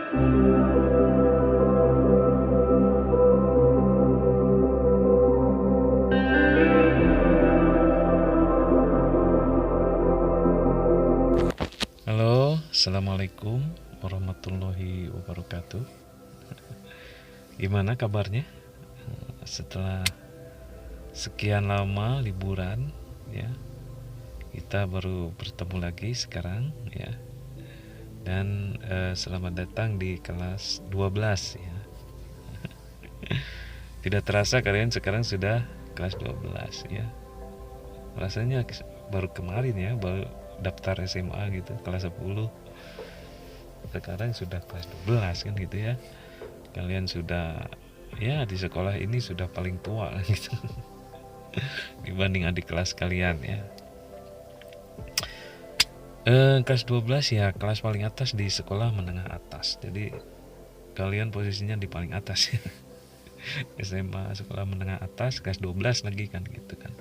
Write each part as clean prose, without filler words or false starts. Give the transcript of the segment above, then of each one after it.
Halo, assalamualaikum warahmatullahi wabarakatuh. Gimana kabarnya? Setelah sekian lama liburan, ya, kita baru bertemu lagi sekarang, ya. Dan selamat datang di kelas 12, ya. Tidak terasa kalian sekarang sudah kelas 12, ya. Rasanya baru kemarin, ya, baru daftar SMA gitu, kelas 10. Sekarang sudah kelas 12 kan gitu, ya. Kalian sudah, ya, di sekolah ini sudah paling tua gitu dibanding adik kelas kalian, ya. Kelas 12 ya kelas paling atas di sekolah menengah atas. Jadi kalian posisinya di paling atas, ya. SMA sekolah menengah atas kelas 12 lagi kan gitu kan.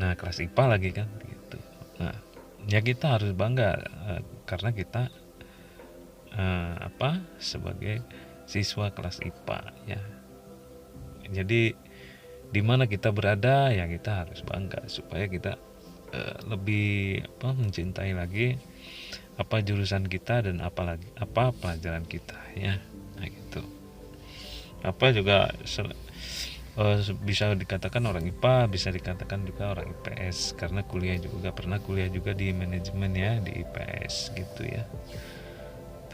Nah, kelas IPA lagi kan gitu. Nah, ya kita harus bangga karena kita sebagai siswa kelas IPA, ya. Jadi di mana kita berada ya kita harus bangga supaya kita lebih mencintai lagi apa jurusan kita dan apa pelajaran kita, ya. Nah, gitu. Apa juga bisa dikatakan orang IPA, bisa dikatakan juga orang IPS karena pernah kuliah juga di manajemen, ya, di IPS gitu, ya.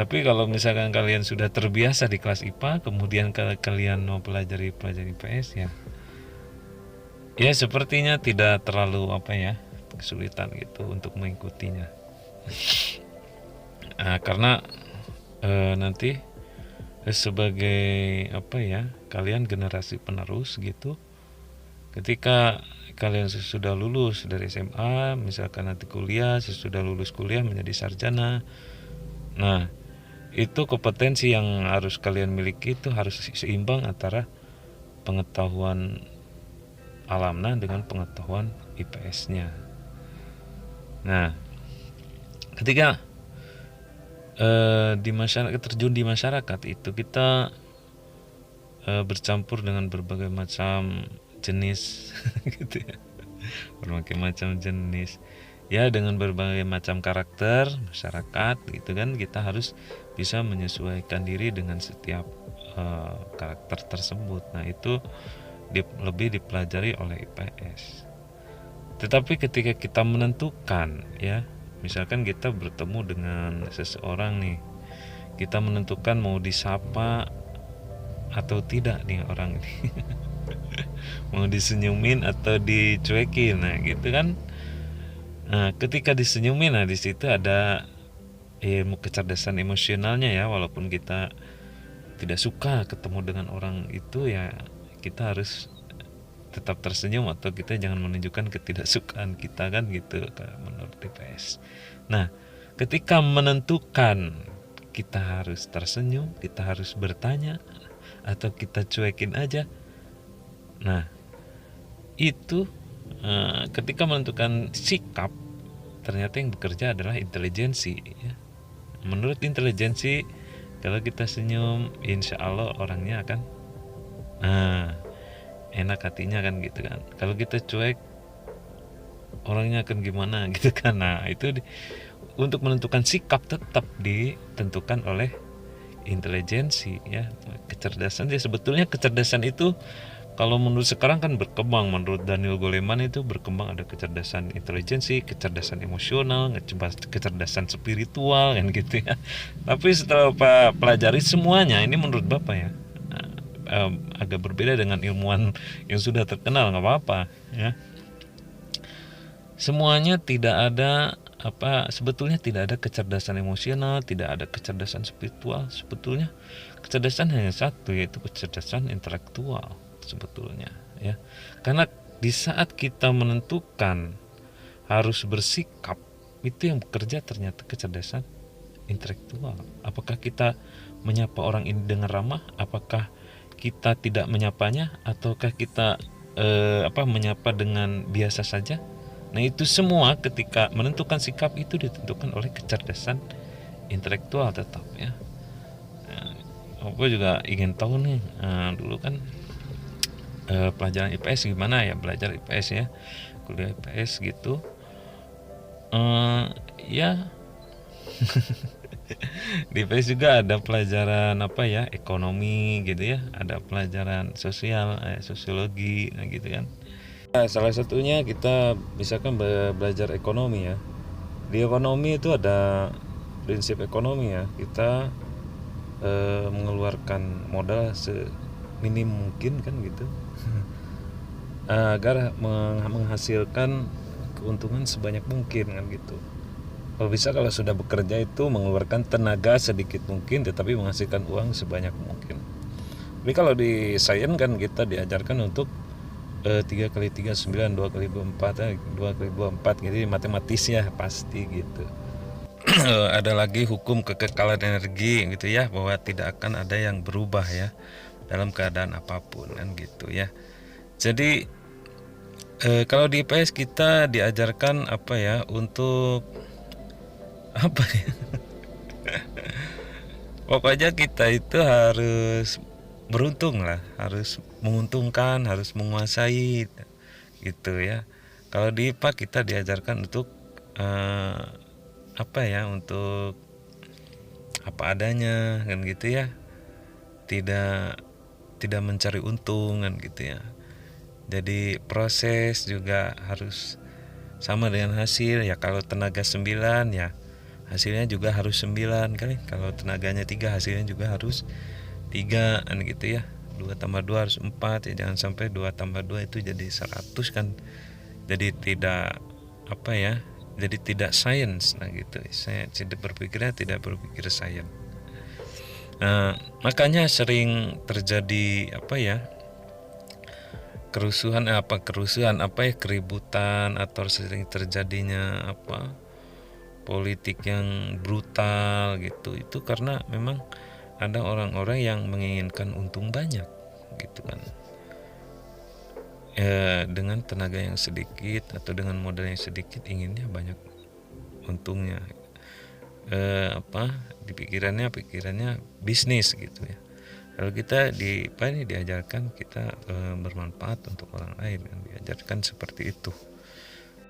Tapi kalau misalkan kalian sudah terbiasa di kelas IPA, kemudian kalian mau pelajari IPS, ya sepertinya tidak terlalu kesulitan gitu untuk mengikutinya. Nah, karena nanti sebagai kalian generasi penerus gitu, ketika kalian sudah lulus dari SMA, misalkan nanti kuliah, sesudah lulus kuliah menjadi sarjana, nah itu kompetensi yang harus kalian miliki itu harus seimbang antara pengetahuan alamnya dengan pengetahuan IPS-nya. Nah, ketika di masyarakat, terjun di masyarakat itu kita bercampur dengan berbagai macam jenis gitu, ya. Berbagai macam jenis, ya, dengan berbagai macam karakter masyarakat gitu kan. Kita harus bisa menyesuaikan diri dengan setiap karakter tersebut. Nah, itu lebih dipelajari oleh IPS. Tetapi ketika kita menentukan, ya, misalkan kita bertemu dengan seseorang nih, kita menentukan mau disapa atau tidak nih orang ini mau disenyumin atau dicuekin, nah gitu kan. Nah, ketika disenyumin, nah di situ ada ilmu kecerdasan emosionalnya, ya. Walaupun kita tidak suka ketemu dengan orang itu, ya kita harus tetap tersenyum atau kita jangan menunjukkan ketidaksukaan kita kan gitu menurut IPS. Nah, ketika menentukan kita harus tersenyum, kita harus bertanya atau kita cuekin aja. Nah, itu ketika menentukan sikap, ternyata yang bekerja adalah intelijensi, ya. Menurut intelijensi, kalau kita senyum, insya Allah orangnya akan enak hatinya kan gitu kan. Kalau kita cuek, orangnya akan gimana gitu kan. Nah, itu untuk menentukan sikap tetap ditentukan oleh intelijensi, ya. Kecerdasan, ya, sebetulnya kecerdasan itu kalau menurut sekarang kan berkembang. Menurut Daniel Goleman itu berkembang, ada kecerdasan intelijensi, kecerdasan emosional, kecerdasan spiritual kan gitu, ya. Tapi setelah pelajari semuanya ini menurut Bapak, ya, agak berbeda dengan ilmuwan yang sudah terkenal, nggak apa-apa, ya. Semuanya tidak ada sebetulnya tidak ada kecerdasan emosional, tidak ada kecerdasan spiritual. Sebetulnya kecerdasan hanya satu, yaitu kecerdasan intelektual sebetulnya, ya. Karena di saat kita menentukan harus bersikap, itu yang bekerja ternyata kecerdasan intelektual. Apakah kita menyapa orang ini dengan ramah, apakah kita tidak menyapanya, ataukah kita menyapa dengan biasa saja. Nah, itu semua ketika menentukan sikap itu ditentukan oleh kecerdasan intelektual tetap, ya. aku juga ingin tahu nih, dulu kan pelajaran IPS gimana ya, belajar IPS ya, kuliah IPS gitu. Ya di IPS juga ada pelajaran apa ya, ekonomi gitu ya, ada pelajaran sosial, sosiologi, nah gitu kan. Nah, salah satunya kita misalkan belajar ekonomi ya. Di ekonomi itu ada prinsip ekonomi ya. Kita mengeluarkan modal seminim mungkin kan gitu. Agar menghasilkan keuntungan sebanyak mungkin kan gitu. Kalau bisa, kalau sudah bekerja itu mengeluarkan tenaga sedikit mungkin tetapi menghasilkan uang sebanyak mungkin. Tapi kalau di sains kan kita diajarkan untuk 3 kali 3 9, 2 kali 2 4, 2 kali 2 4, jadi matematisnya pasti gitu. Ada lagi hukum kekekalan energi gitu ya, bahwa tidak akan ada yang berubah ya dalam keadaan apapun kan gitu ya. Jadi kalau di IPS kita diajarkan apa ya, untuk apa ya, pokoknya kita itu harus beruntung lah, harus menguntungkan, harus menguasai gitu ya. Kalau di IPA kita diajarkan untuk apa ya, untuk apa adanya kan gitu ya, tidak mencari untung kan gitu ya. Jadi proses juga harus sama dengan hasil ya. Kalau tenaga 9 ya hasilnya juga harus 9 kali. Kalau tenaganya 3 hasilnya juga harus 3 kan gitu ya. 2 tambah 2 harus 4 ya, jangan sampai 2 tambah 2 itu jadi 100 kan. Jadi tidak apa ya, jadi tidak sains. Nah gitu, saya berpikirnya tidak berpikir sains. Makanya sering terjadi apa ya, kerusuhan keributan, atau sering terjadinya apa, politik yang brutal gitu. Itu karena memang ada orang-orang yang menginginkan untung banyak gitu kan, dengan tenaga yang sedikit atau dengan modal yang sedikit inginnya banyak untungnya. Pikirannya bisnis gitu ya. Kalau kita diajarkan kita bermanfaat untuk orang lain kan, diajarkan seperti itu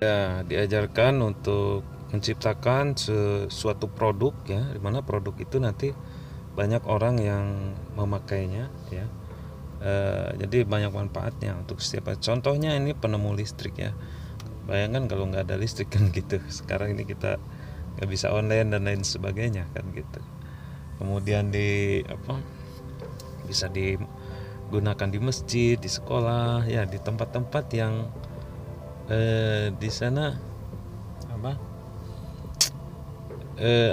ya. Diajarkan untuk menciptakan suatu produk ya, dimana produk itu nanti banyak orang yang memakainya ya. Jadi banyak manfaatnya untuk setiap. Contohnya ini penemu listrik ya. Bayangkan kalau nggak ada listrik kan gitu. Sekarang ini kita nggak bisa online dan lain sebagainya kan gitu. Kemudian bisa digunakan di masjid, di sekolah ya, di tempat-tempat yang di sana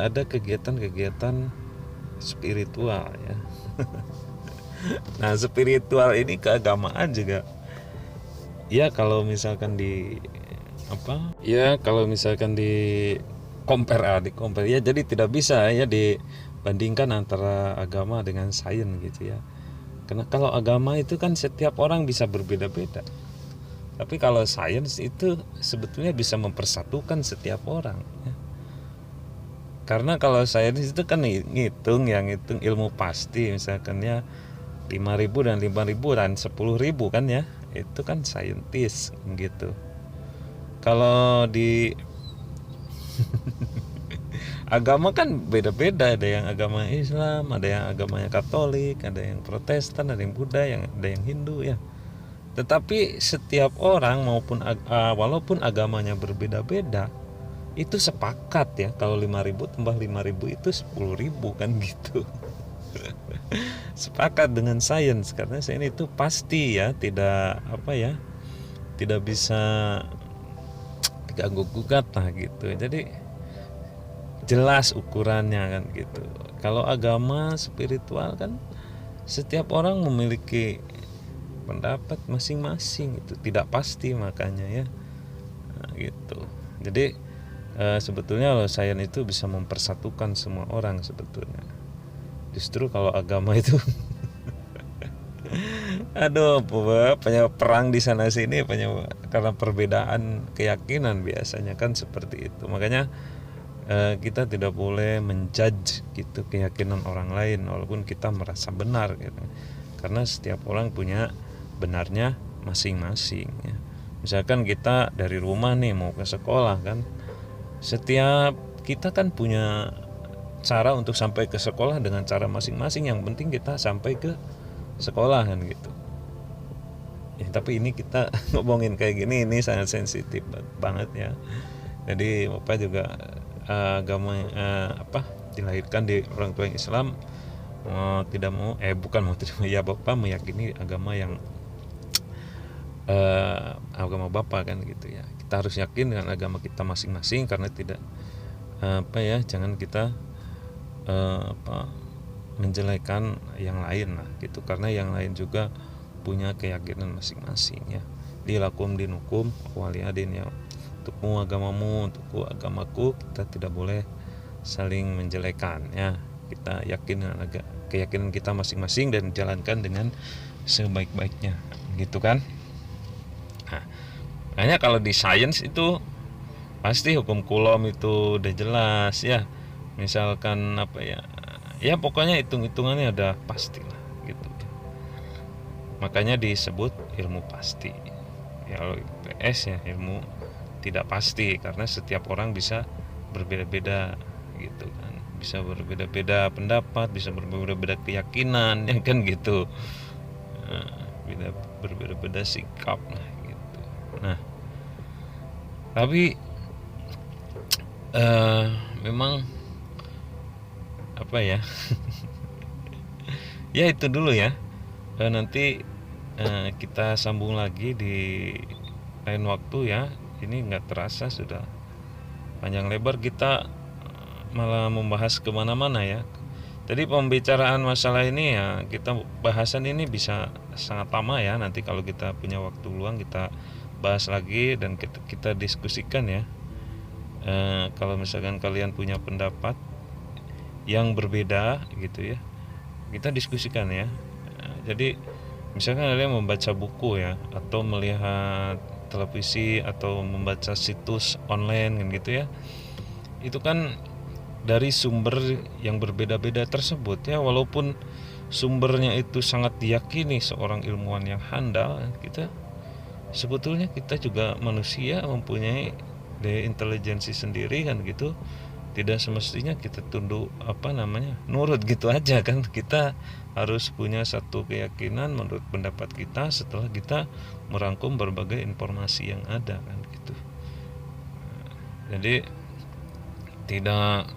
ada kegiatan-kegiatan spiritual ya. Nah spiritual ini keagamaan juga ya. Kalau misalkan di compare ya, jadi tidak bisa ya dibandingkan antara agama dengan sains gitu ya. Karena kalau agama itu kan setiap orang bisa berbeda-beda, tapi kalau sains itu sebetulnya bisa mempersatukan setiap orang ya. Karena kalau sains itu kan ngitung ilmu pasti, misalkan ya 5.000 dan 5.000 dan 10.000 kan ya, itu kan saintis gitu. Kalau di agama kan beda-beda, ada yang agama Islam, ada yang agamanya Katolik, ada yang Protestan, ada yang Buddha, ada yang Hindu ya. Tetapi setiap orang walaupun agamanya berbeda-beda, itu sepakat ya, kalau 5.000 tambah 5.000 itu 10.000 kan gitu. Sepakat dengan sains, karena sains itu pasti ya, tidak bisa diganggu gugat lah gitu. Jadi jelas ukurannya kan gitu. Kalau agama spiritual kan setiap orang memiliki pendapat masing-masing, itu tidak pasti makanya ya. Nah, gitu. Jadi sebetulnya kalau sains itu bisa mempersatukan semua orang sebetulnya. Justru kalau agama itu aduh, perang di sana sini karena perbedaan keyakinan biasanya kan seperti itu. Makanya kita tidak boleh menjudge gitu keyakinan orang lain walaupun kita merasa benar gitu. Karena setiap orang punya benarnya masing-masing ya. Misalkan kita dari rumah nih mau ke sekolah kan, setiap kita kan punya cara untuk sampai ke sekolah dengan cara masing-masing. Yang penting kita sampai ke sekolah kan gitu ya. Tapi ini kita ngomongin kayak gini, ini sangat sensitif banget ya. Jadi Bapak juga agama dilahirkan di orang tua yang Islam, tidak mau bukan mau terima ya, Bapak meyakini agama yang agama Bapak kan gitu ya. Kita harus yakin dengan agama kita masing-masing, karena tidak jangan kita menjelekan yang lain lah gitu, karena yang lain juga punya keyakinan masing-masing ya. Dilakum dinukum waliyadin ya, untukmu agamamu, untukku agamaku. Kita tidak boleh saling menjelekan ya. Kita yakin dengan keyakinan kita masing-masing dan jalankan dengan sebaik-baiknya gitu kan. Nah, makanya kalau di sains itu pasti hukum Coulomb itu udah jelas ya. Misalkan ya pokoknya hitung-hitungannya ada pasti lah gitu. Makanya disebut ilmu pasti ya. Kalau IPS ya ilmu tidak pasti, karena setiap orang bisa berbeda-beda gitu kan, bisa berbeda-beda pendapat, bisa berbeda-beda keyakinan ya kan gitu, berbeda-beda sikap lah gitu. Nah tapi memang ya itu dulu ya. Nanti kita sambung lagi di lain waktu ya. Ini nggak terasa sudah panjang lebar kita malah membahas kemana-mana ya. Jadi pembicaraan masalah ini ya, kita bahasan ini bisa sangat lama ya. Nanti kalau kita punya waktu luang kita bahas lagi dan kita diskusikan ya. Kalau misalkan kalian punya pendapat yang berbeda gitu ya, kita diskusikan ya. Jadi misalkan kalian membaca buku ya, atau melihat televisi, atau membaca situs online kan gitu ya, itu kan dari sumber yang berbeda-beda tersebut ya. Walaupun sumbernya itu sangat diyakini seorang ilmuwan yang handal, sebetulnya kita juga manusia mempunyai daya intelijensi sendiri kan gitu. Tidak semestinya kita tunduk nurut gitu aja kan. Kita harus punya satu keyakinan menurut pendapat kita setelah kita merangkum berbagai informasi yang ada kan gitu. Jadi tidak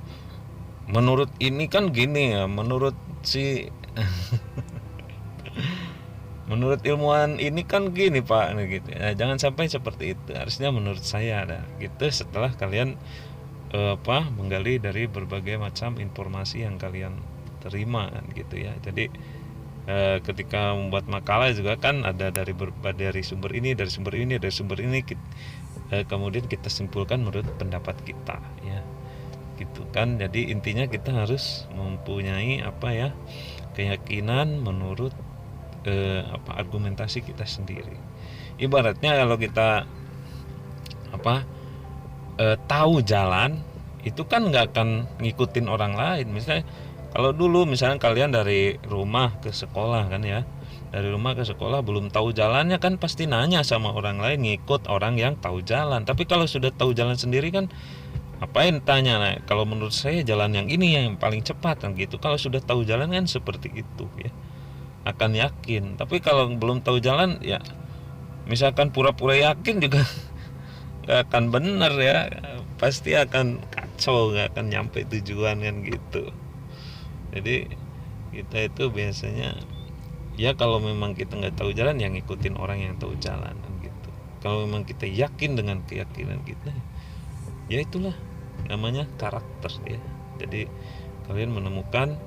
menurut ini kan gini ya, menurut si menurut ilmuwan ini kan gini Pak gitu. Nah, jangan sampai seperti itu. Harusnya menurut saya ada gitu, setelah kalian menggali dari berbagai macam informasi yang kalian terima kan gitu ya. Jadi ketika membuat makalah juga kan ada dari sumber ini, dari sumber ini, dari sumber ini, kemudian kita simpulkan menurut pendapat kita ya gitu kan. Jadi intinya kita harus mempunyai keyakinan menurut argumentasi kita sendiri. Ibaratnya kalau kita tahu jalan, itu kan nggak akan ngikutin orang lain. Misalnya kalau dulu misalnya kalian dari rumah ke sekolah kan ya, dari rumah ke sekolah belum tahu jalannya kan pasti nanya sama orang lain, ngikut orang yang tahu jalan. Tapi kalau sudah tahu jalan sendiri kan ngapain tanya? Nah, kalau menurut saya jalan yang ini yang paling cepat kan gitu. Kalau sudah tahu jalan kan seperti itu ya, akan yakin. Tapi kalau belum tahu jalan ya, misalkan pura-pura yakin juga gak akan benar ya, pasti akan kacau, gak akan nyampe tujuan kan gitu. Jadi kita itu biasanya ya, kalau memang kita nggak tahu jalan yang ngikutin orang yang tahu jalan kan gitu. Kalau memang kita yakin dengan keyakinan kita, ya itulah namanya karakter ya. Jadi kalian menemukan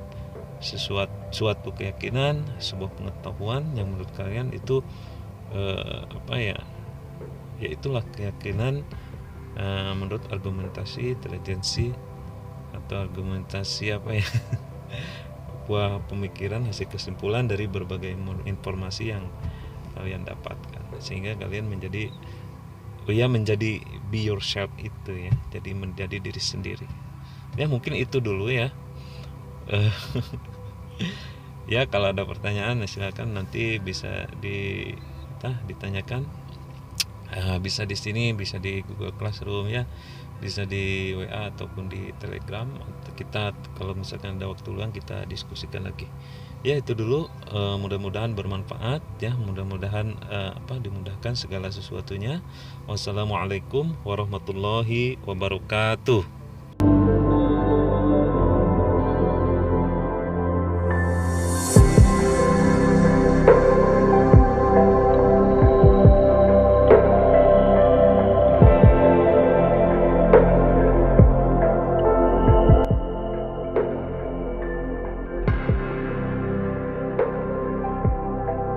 suatu keyakinan, sebuah pengetahuan yang menurut kalian itu ya itulah keyakinan menurut argumentasi intelijensi atau argumentasi buah pemikiran, hasil kesimpulan dari berbagai informasi yang kalian dapatkan, sehingga kalian menjadi be yourself itu ya, jadi menjadi diri sendiri. Ya mungkin itu dulu ya. Eh, ya kalau ada pertanyaan silakan nanti bisa ditanyakan. Bisa di sini, bisa di Google Classroom ya, bisa di WA ataupun di Telegram. Kita kalau misalkan ada waktu luang kita diskusikan lagi. Ya itu dulu, mudah-mudahan bermanfaat ya, mudah-mudahan dimudahkan segala sesuatunya. Wassalamualaikum warahmatullahi wabarakatuh.